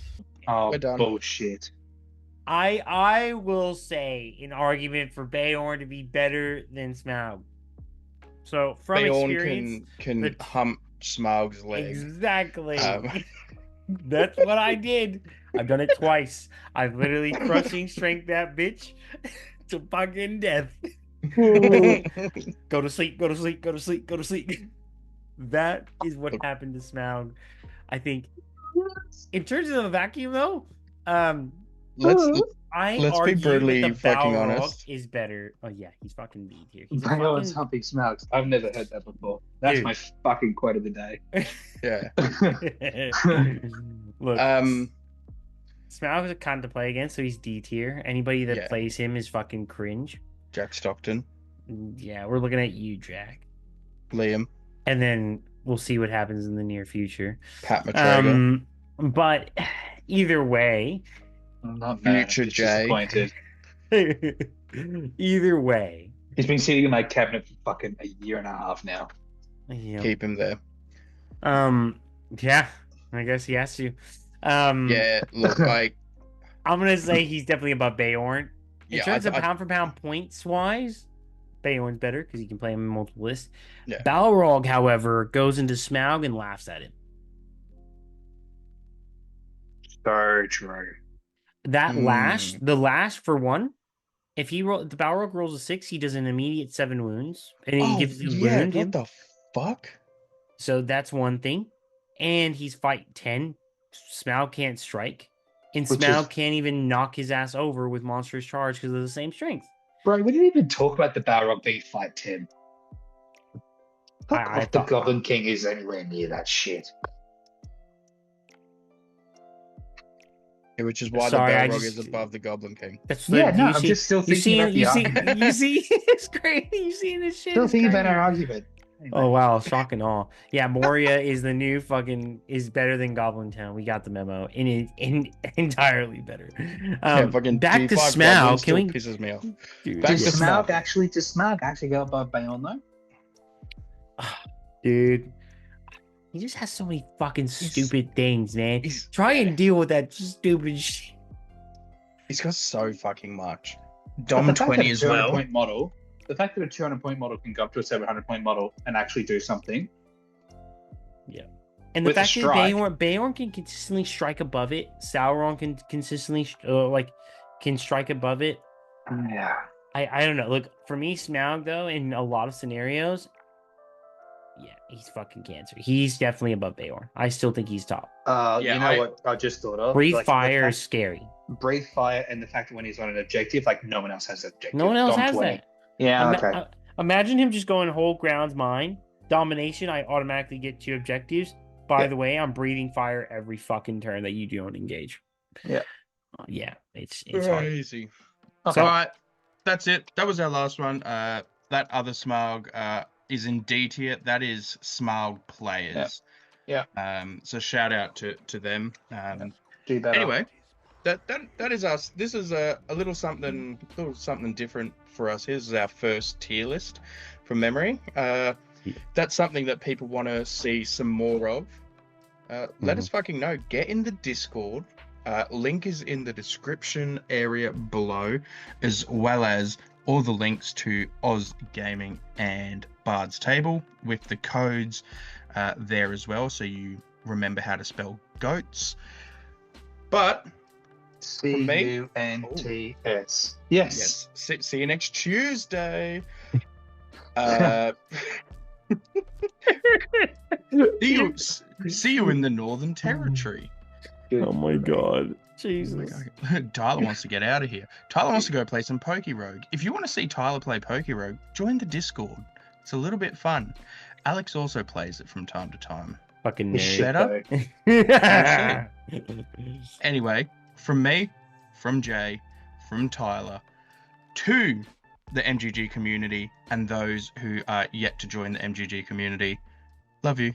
Oh, We're done. bullshit. I will say an argument for Beorn to be better than Smaug. So from Beorn experience, can hump Smaug's leg. exactly. Um. That's what I did. I've done it twice. I've literally crushing strength that bitch to fucking death. Go to sleep. Go to sleep. Go to sleep. Go to sleep. That is what happened to Smaug. I think. In terms of the vacuum, though, Let's be argue brutally that the fucking Balrog honest. is better. Oh yeah, he's fucking beat here. He's a Beorn's fucking... humping Smaugs. I've never heard that before. That's Dude. my fucking quote of the day. Yeah. Look, Um. Smaug is a cunt to play against, so he's D tier. Anybody that Yeah. plays him is fucking cringe. Jack Stockton, Yeah, we're looking at you, Jack. Liam, And then we'll see what happens in the near future. Pat McGregor. But either way, I'm not mad. Future I'm just Jay. disappointed. either way, He's been sitting in my cabinet for fucking a year and a half now. yeah. Keep him there. Yeah, I guess he has to. Yeah. Look, like. I'm gonna say he's definitely above Beorn. In Yeah, terms of I- pound for pound points wise, Beorn's better because you can play him in multiple lists. Yeah. Balrog, however, goes into Smaug and laughs at him. So true. That Hmm. the last for one, if the Balrog rolls a 6, he does an immediate 7 wounds, and he gives his wound him. What the fuck? So that's one thing. And he's fight 10. Smaug can't strike. And Which Smaug is- can't even knock his ass over with monstrous charge because of the same strength. Bro, we didn't even talk about the Balrog being fight 10. I The thought- Goblin King is anywhere near that shit. Yeah, which is why Sorry, the I Balrog just- is above the Goblin King. That's Yeah, the, no, you I'm see, just still you thinking see, about the you see, argument. you see, it's great. You see this shit. Still it's thinking about great. our argument. Oh wow, shock and awe. Yeah, Moria is the new fucking is better than Goblin Town. We got the memo. Entirely better. Fucking back to D5 Smaug. Goblin Can still we pisses me off. Dude, Back Does to Smaug Smaug. actually go above Beorn though? dude. He just has so many fucking stupid things, man. he's- Try and deal with that stupid shit. He's got so fucking much. But Dom the fact that 20 a as 200 well. Point model, the fact that a 200 point model can go up to a 700 point model and actually do something. And the With a fact that strike. Beorn can consistently strike above it. Sauron can consistently can strike above it. Yeah. I don't know. Look, for me, Smaug though, in a lot of scenarios, yeah, he's fucking cancer. He's definitely above Beorn. I still think he's top. Yeah, You know what I just thought of? Breathe Like, the fire fact- is scary. Breathe fire and the fact that when he's on an objective, like no one else has that objective. No one else Dom has 20. that. Yeah, Ima- okay. Imagine him just going whole grounds mine. Domination, I automatically get 2 objectives. By Yeah. the way, I'm breathing fire every fucking turn that you don't engage. Yeah. Yeah, it's hard. Crazy. Okay. All right, that's it. That was our last one. That other Smaug is in D tier. That is Smaug players. Yeah. So shout out to them. Do better. Anyway, that is us. This is a little something different for us. Here's our first tier list from memory. That's something that people want to see some more of. Let us fucking know. Get in the Discord. Link is in the description area below, as well as all the links to Oz Gaming and Bard's Table with the codes there as well, so you remember how to spell goats. But CUNTS. Yes. see you next Tuesday. See you in the Northern Territory. Oh my god. Jesus. Tyler wants to get out of here. Tyler wants to go play some Poke Rogue. If you want to see Tyler play Poke Rogue, join the Discord. It's a little bit fun. Alex also plays it from time to time. Fucking It's nerd. shit, Better? though. Anyway, from me, from Jay, from Tyler, to the MGG community and those who are yet to join the MGG community, love you.